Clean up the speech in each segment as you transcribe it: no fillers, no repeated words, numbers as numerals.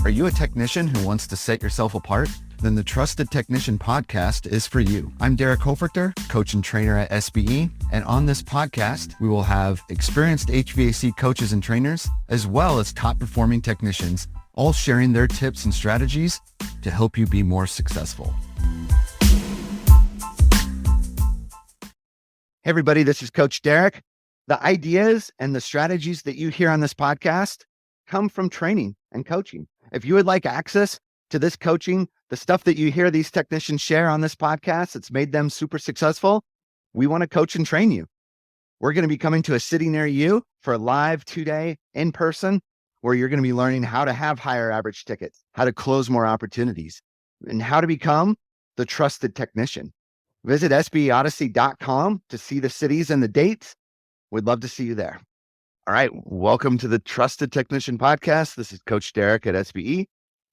Are you a technician who wants to set yourself apart? Then the Trusted Technician podcast is for you. I'm Derek Hoferter, coach and trainer at SBE. And on this podcast, we will have experienced HVAC coaches and trainers, as well as top performing technicians, all sharing their tips and strategies to help you be more successful. Hey everybody, this is Coach Derek. The ideas and the strategies that you hear on this podcast come from training and coaching. If you would like access to this coaching, the stuff that you hear these technicians share on this podcast, it's made them super successful. We want to coach and train you. We're going to be coming to a city near you for a live 2-day in person, where you're going to be learning how to have higher average tickets, how to close more opportunities, and how to become the trusted technician. Visit sbeodyssey.com to see the cities and the dates. We'd love to see you there. All right. Welcome to the Trusted Technician Podcast. This is Coach Derek at SBE.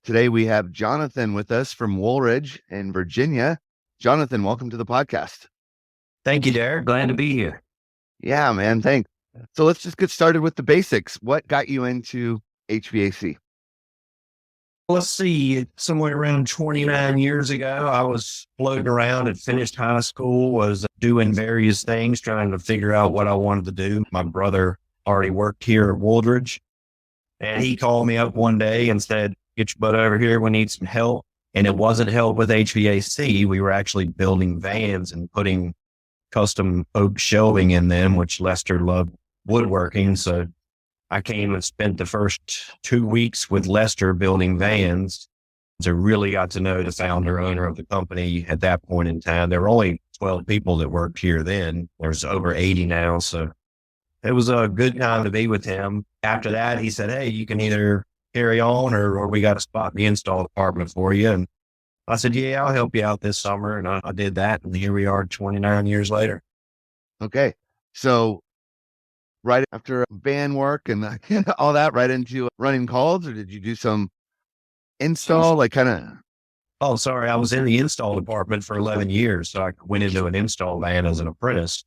Today we have Jonathan with us from Woolridge in Virginia. Jonathan, welcome to the podcast. Thank you, Derek. Glad to be here. Yeah, man. Thanks. So let's just get started with the basics. What got you into HVAC? Let's see, somewhere around 29 years ago, I was floating around, had finished high school, was doing various things, trying to figure out what I wanted to do. My brother already worked here at Woolridge, and he called me up one day and said, "Get your butt over here. We need some help." And it wasn't help with HVAC. We were actually building vans and putting custom oak shelving in them, which Lester loved woodworking. So I came and spent the first 2 weeks with Lester building vans. So really got to know the founder, owner of the company at that point in time. There were only 12 people that worked here then. There's over 80 now. So it was a good time to be with him. After that, he said, "Hey, you can either carry on or we got a spot in the install department for you." And I said, "Yeah, I'll help you out this summer." And I did that. And here we are 29 years later. Okay. So right after van work and all that, right into running calls, or did you do some install, Oh, sorry. I was in the install department for 11 years. So I went into an install van as an apprentice,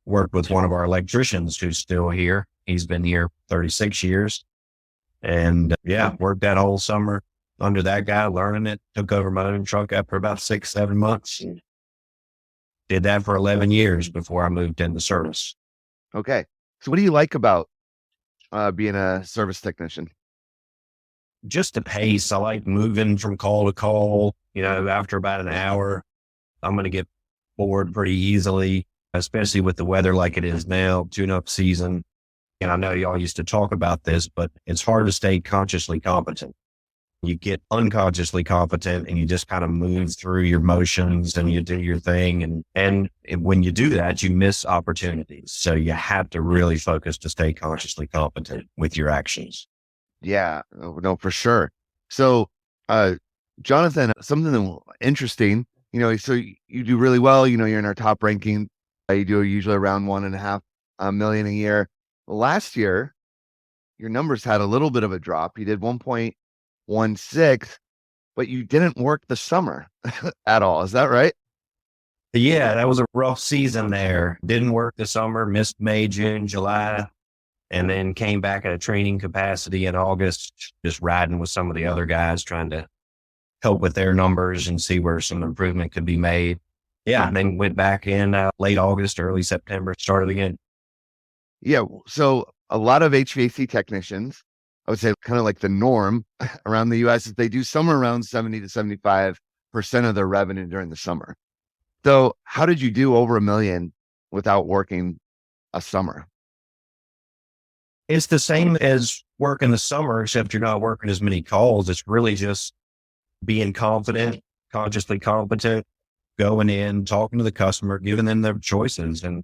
worked with one of our electricians who's still here. He's been here 36 years. And worked that whole summer under that guy, learning it, took over my own truck after about 6-7 months. Did that for 11 years before I moved into service. Okay. So what do you like about being a service technician? Just the pace. I like moving from call to call. After about an hour, I'm going to get bored pretty easily, especially with the weather like it is now, tune-up season. And I know y'all used to talk about this, but it's hard to stay consciously competent. You get unconsciously competent and you just kind of move through your motions and you do your thing. And when you do that, you miss opportunities. So you have to really focus to stay consciously competent with your actions. Yeah, no, for sure. So, Jonathan, something interesting, so you do really well, you're in our top ranking. You do usually around 1.5 million a year. Last year, your numbers had a little bit of a drop. You did 1.16, but you didn't work the summer at all. Is that right? Yeah, that was a rough season there. Didn't work the summer, missed May, June, July, and then came back at a training capacity in August, just riding with some of the other guys, trying to help with their numbers and see where some improvement could be made. Yeah, and then went back in late August, early September, started again. Yeah. So a lot of HVAC technicians, I would say kind of like the norm around the US, is they do somewhere around 70 to 75% of their revenue during the summer. So how did you do over 1 million without working a summer? It's the same as working the summer, except you're not working as many calls. It's really just being confident, consciously competent, going in, talking to the customer, giving them their choices. And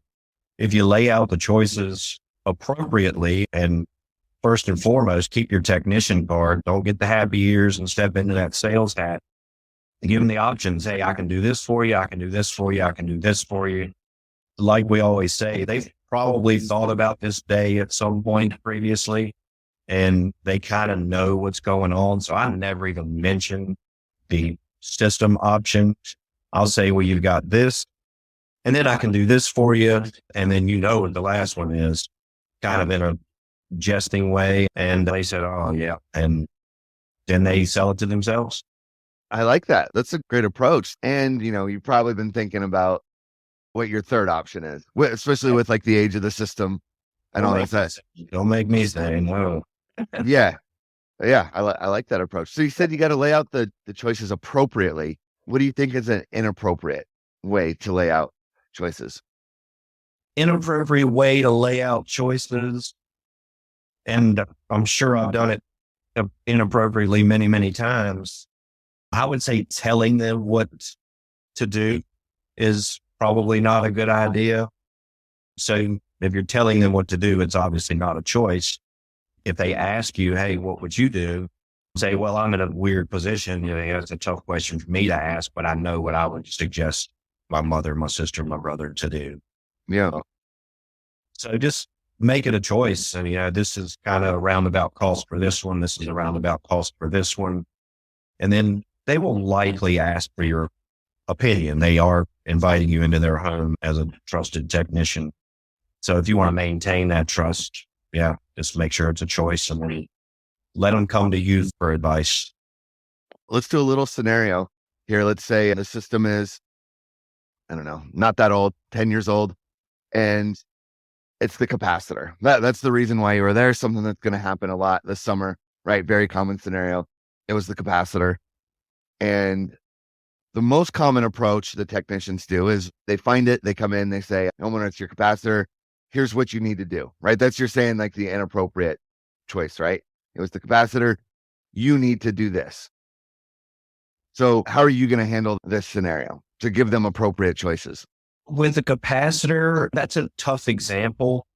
if you lay out the choices appropriately, and first and foremost, keep your technician card, don't get the happy ears and step into that sales hat. Give them the options. Hey, I can do this for you. I can do this for you. I can do this for you. Like we always say, they've probably thought about this day at some point previously, and they kind of know what's going on. So I never even mention the system option. I'll say, well, you've got this, and then I can do this for you. And then what the last one is, kind of in a jesting way. And they said, "Oh yeah." And then they sell it to themselves. I like that. That's a great approach. And, you've probably been thinking about what your third option is, especially with like the age of the system and all that. Don't make me say no. Yeah. Yeah. I like that approach. So you said you got to lay out the choices appropriately. What do you think is an inappropriate way to lay out choices? Inappropriate way to lay out choices. And I'm sure I've done it inappropriately many, many times. I would say telling them what to do is probably not a good idea. So if you're telling them what to do, it's obviously not a choice. If they ask you, hey, what would you do? Say, well, I'm in a weird position. It's a tough question for me to ask, but I know what I would suggest my mother, my sister, my brother to do. Yeah. So just make it a choice. And, this is kind of a roundabout cost for this one. This is a roundabout cost for this one. And then they will likely ask for your opinion. They are inviting you into their home as a trusted technician. So if you want to maintain that trust, just make sure it's a choice and then let them come to you for advice. Let's do a little scenario here. Let's say the system is, I don't know, not that old, 10 years old, and it's the capacitor. That's the reason why you were there. Something that's going to happen a lot this summer, right? Very common scenario. It was the capacitor. And the most common approach the technicians do is they find it, they come in, they say, homeowner, it's your capacitor. Here's what you need to do, right? That's you're saying like the inappropriate choice, right? It was the capacitor. You need to do this. So how are you going to handle this scenario to give them appropriate choices? With the capacitor, that's a tough example.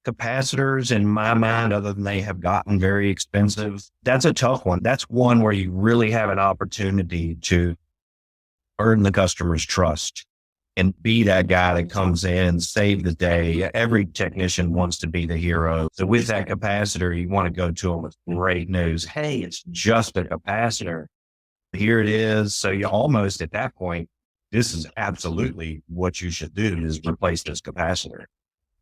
Capacitors, in my mind, other than they have gotten very expensive, that's a tough one. That's one where you really have an opportunity to earn the customer's trust and be that guy that comes in, save the day. Every technician wants to be the hero. So with that capacitor, you want to go to them with great news. Hey, it's just a capacitor. Here it is. So you almost at that point, this is absolutely what you should do is replace this capacitor.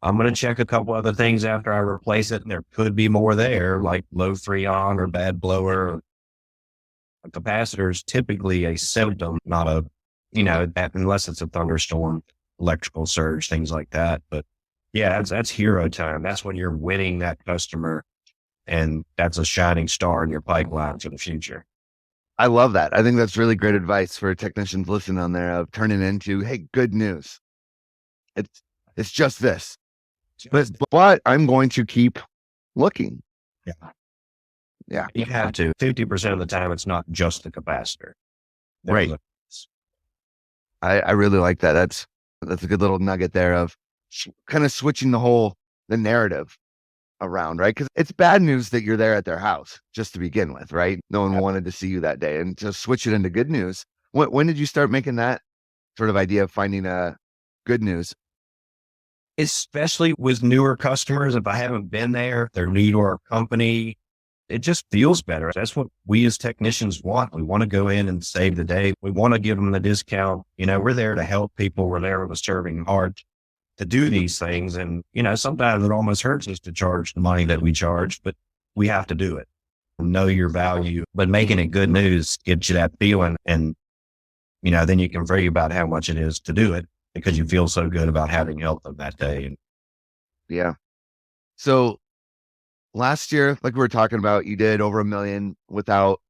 I'm going to check a couple other things after I replace it. And there could be more there, like low freon or bad blower. A capacitor is typically a symptom, not a, unless it's a thunderstorm, electrical surge, things like that. But that's hero time. That's when you're winning that customer. And that's a shining star in your pipeline for the future. I love that. I think that's really great advice for technicians listening on there of turning into, hey, good news. It's just this. But I'm going to keep looking. Yeah. You have to. 50% of the time, it's not just the capacitor. Right. I really like that. That's a good little nugget there of kind of switching the narrative around, right? Because it's bad news that you're there at their house just to begin with, right? No one wanted to see you that day, and to switch it into good news. When did you start making that sort of idea of finding good news? Especially with newer customers, if I haven't been there, they're new to our company, it just feels better. That's what we as technicians want. We want to go in and save the day. We want to give them the discount. We're there to help people. We're there with a serving heart to do these things. And, sometimes it almost hurts us to charge the money that we charge, but we have to do it. Know your value, but making it good news gives you that feeling. And, then you can worry about how much it is to do it because you feel so good about having helped them that day. Yeah. So last year, like we were talking about, you did over $1 million without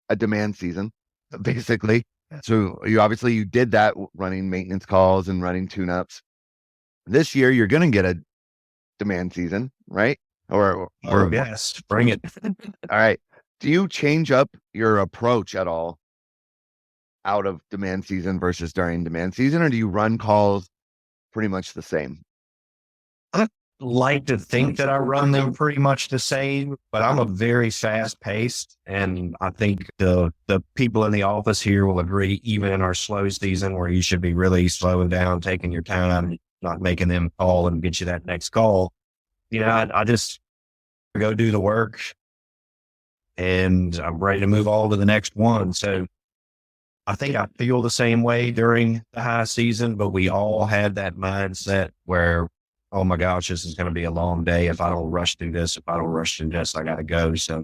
a demand season, basically. So you did that running maintenance calls and running tune-ups. This year, you're going to get a demand season, right? Or yes, bring it. All right. Do you change up your approach at all out of demand season versus during demand season, or do you run calls pretty much the same? I like to think that I run them pretty much the same, but I'm a very fast paced. And I think the people in the office here will agree, even in our slow season where you should be really slowing down, taking your time, not making them call and get you that next call. I just go do the work and I'm ready to move on to the next one. So I think I feel the same way during the high season, but we all had that mindset where, oh my gosh, this is going to be a long day. If I don't rush through this, I got to go. So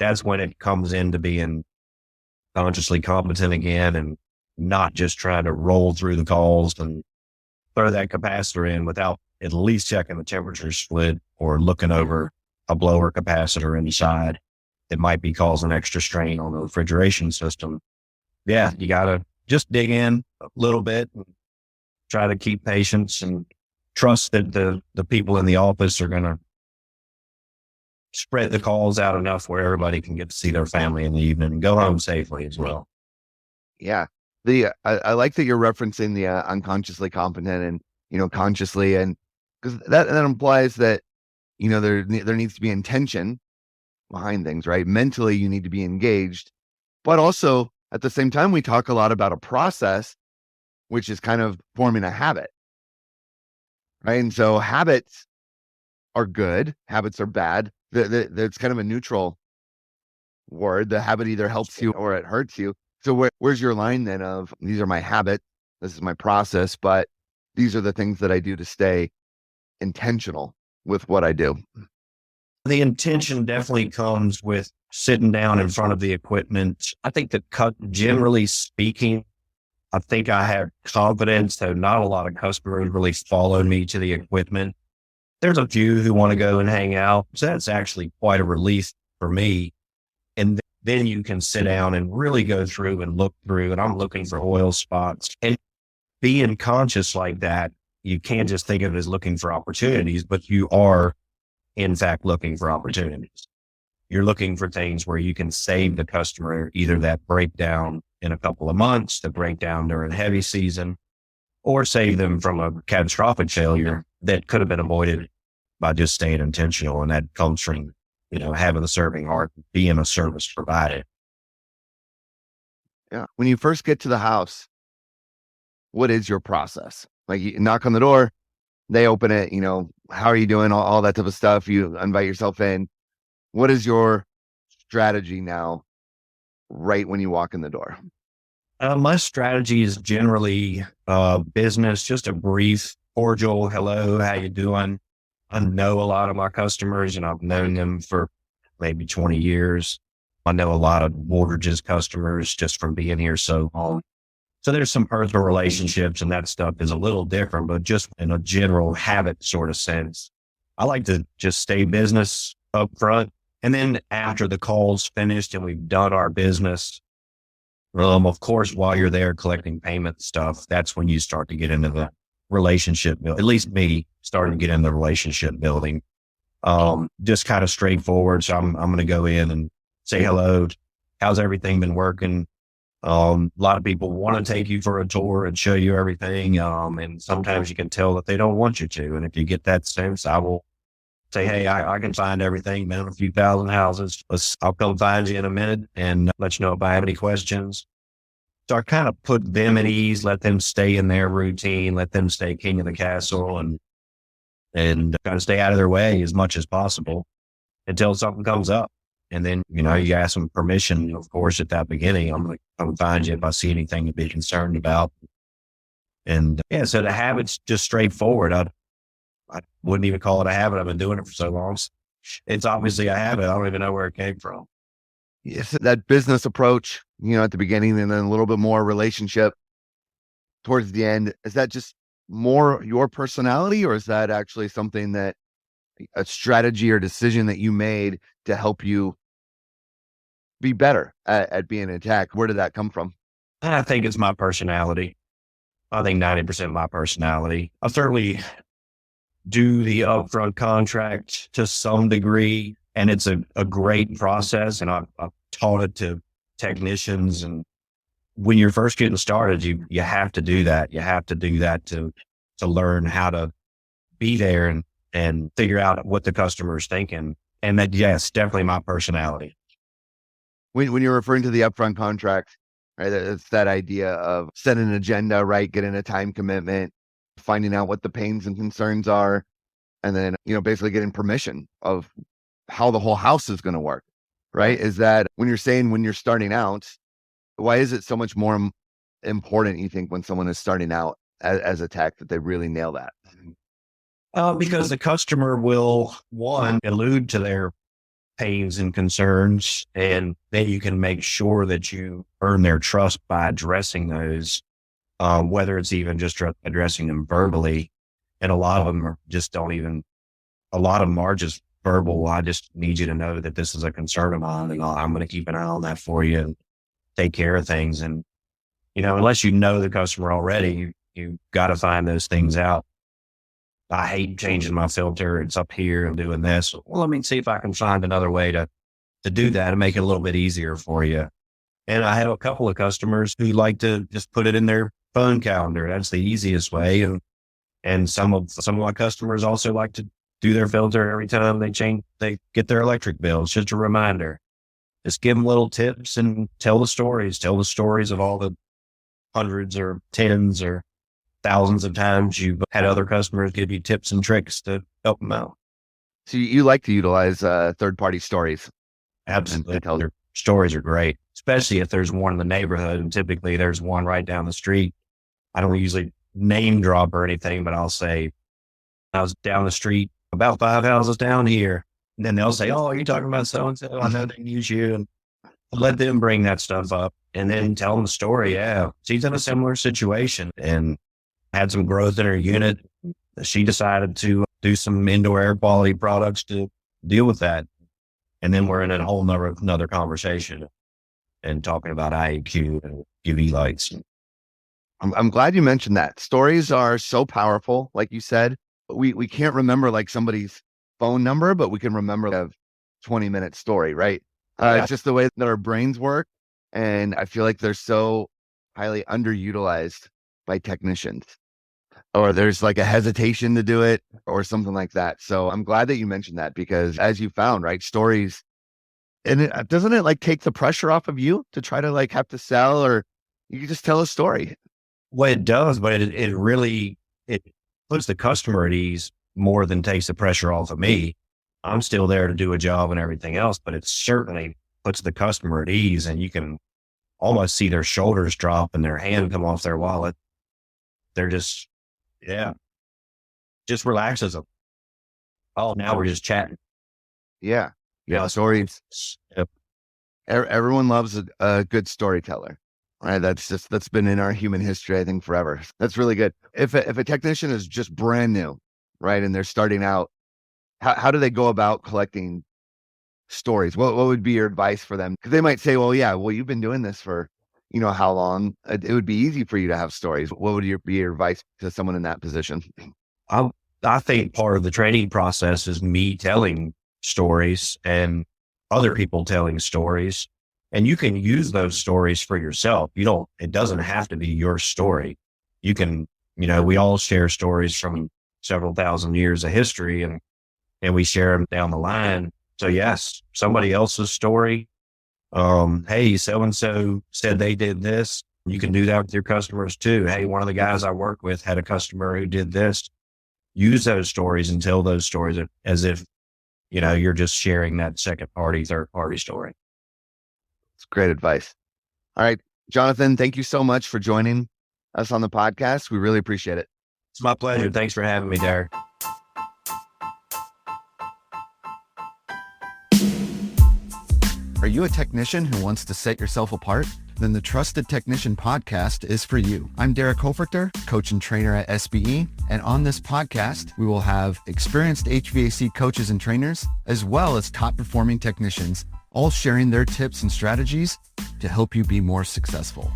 that's when it comes into being consciously competent again and not just trying to roll through the calls and throw that capacitor in without at least checking the temperature split or looking over a blower capacitor inside that might be causing extra strain on the refrigeration system. Yeah, you got to just dig in a little bit and try to keep patience and trust that the people in the office are going to spread the calls out enough where everybody can get to see their family in the evening and go home safely as well. Yeah. I like that you're referencing the unconsciously competent and, consciously, and because that implies that, there needs to be intention behind things, right? Mentally, you need to be engaged, but also at the same time, we talk a lot about a process, which is kind of forming a habit, right? And so habits are good, habits are bad. That's kind of a neutral word. The habit either helps you or it hurts you. So where's your line then of these are my habits, this is my process, but these are the things that I do to stay intentional with what I do? The intention definitely comes with sitting down in front of the equipment. I think generally speaking, I think I have confidence, though not a lot of customers really follow me to the equipment. There's a few who want to go and hang out. So that's actually quite a relief for me. And then you can sit down and really go through and look through, and I'm looking for oil spots. And being conscious like that, you can't just think of it as looking for opportunities, but you are in fact looking for opportunities. You're looking for things where you can save the customer either that breakdown in a couple of months, the breakdown during heavy season, or save them from a catastrophic failure that could have been avoided by just staying intentional. And that comes from, having the serving heart, being a service provider. Yeah. When you first get to the house, what is your process? Like, you knock on the door, they open it, how are you doing? All that type of stuff. You invite yourself in. What is your strategy now, right when you walk in the door? My strategy is generally business, just a brief, cordial, hello, how you doing? I know a lot of my customers and I've known them for maybe 20 years. I know a lot of Woolridge's customers just from being here so long. So there's some personal relationships and that stuff is a little different, but just in a general habit sort of sense, I like to just stay business up front. And then after the call's finished and we've done our business, of course, while you're there collecting payment stuff, that's when you start to get into the relationship, at least me starting to get into the relationship building. Just kind of straightforward. So I'm going to go in and say hello. How's everything been working? A lot of people want to take you for a tour and show you everything. And sometimes you can tell that they don't want you to. And if you get that sense, I will say, hey, I can find everything, man, a few thousand houses. I'll come find you in a minute and let you know if I have any questions. So I kind of put them at ease, let them stay in their routine, let them stay king of the castle and kind of stay out of their way as much as possible until something comes up. And then, you ask them permission, of course, at that beginning. I'm going to come find you if I see anything to be concerned about. And so the habit's just straightforward. I wouldn't even call it a habit. I've been doing it for so long. It's obviously a habit. I don't even know where it came from. Yes, that business approach, at the beginning, and then a little bit more relationship towards the end. Is that just more your personality, or is that actually something that a strategy or decision that you made to help you be better at being an tech? Where did that come from? I think it's my personality. I think 90% my personality. I certainly do the upfront contract to some degree, and it's a great process. And I've taught it to technicians. And when you're first getting started, you have to do that. You have to do that to learn how to be there and figure out what the customer is thinking. And that, yes, definitely my personality. When you're referring to the upfront contract, right, it's that idea of setting an agenda, right, getting a time commitment, finding out what the pains and concerns are, and then, basically getting permission of how the whole house is going to work, right? Is that when you're starting out, why is it so much more important, you think, when someone is starting out as a tech, that they really nail that? Because the customer will, one, allude to their pains and concerns, and then you can make sure that you earn their trust by addressing those, whether it's even just addressing them verbally. And a lot of them are just a lot of them are just verbal. I just need you to know that this is a concern of mine, and I'm going to keep an eye on that for you and take care of things. And, unless you know the customer already, you got to find those things out. I hate changing my filter. It's up here and doing this. Well, let me see if I can find another way to do that and make it a little bit easier for you. And I have a couple of customers who like to just put it in their phone calendar. That's the easiest way. And some of my customers also like to do their filter every time they get their electric bill. It's just a reminder. Just give them little tips and tell the stories of all the hundreds or tens or thousands of times you've had other customers give you tips and tricks to help them out. So you like to utilize third-party stories. Absolutely. Their stories are great, especially if there's one in the neighborhood. And typically there's one right down the street. I don't usually name drop or anything, but I'll say, I was down the street about 5 houses down here. And then they'll say, oh, are you talking about so-and-so? I know they use you. And let them bring that stuff up and then tell them the story. Yeah, she's in a similar situation and had some growth in her unit. She decided to do some indoor air quality products to deal with that. And then we're in a whole another conversation and talking about IAQ and UV lights. I'm glad you mentioned that. Stories are so powerful. Like you said, we can't remember like somebody's phone number, but we can remember a 20-minute story, right? It's just the way that our brains work. And I feel like they're so highly underutilized by technicians, or there's like a hesitation to do it or something like that. So I'm glad that you mentioned that, because as you found, right, stories, and doesn't it like take the pressure off of you to try to like have to sell, or you can just tell a story? Well, it does, but it really puts the customer at ease more than takes the pressure off of me. I'm still there to do a job and everything else, but it certainly puts the customer at ease, and you can almost see their shoulders drop and their hand come off their wallet. They're just relaxes them. Oh, now we're just chatting. Yeah. Stories. Yep. Everyone loves a good storyteller, right? That's been in our human history, I think, forever. That's really good. If a technician is just brand new, right, and they're starting out, how do they go about collecting stories? What would be your advice for them? Because they might say, well, you've been doing this for, how long? It would be easy for you to have stories. What would be your advice to someone in that position? I think part of the training process is me telling stories and other people telling stories, and you can use those stories for yourself. It doesn't have to be your story. You can, we all share stories from several thousand years of history, and we share them down the line. So yes, somebody else's story. Hey, so-and-so said they did this. You can do that with your customers too. Hey, one of the guys I work with had a customer who did this. Use those stories and tell those stories as if, you're just sharing that third party story. It's great advice. All right, Jonathan, thank you so much for joining us on the podcast. We really appreciate it. It's my pleasure. Thanks for having me, Derek. Are you a technician who wants to set yourself apart? Then the Trusted Technician Podcast is for you. I'm Derek Hofrichter, coach and trainer at SBE. And on this podcast, we will have experienced HVAC coaches and trainers, as well as top performing technicians, all sharing their tips and strategies to help you be more successful.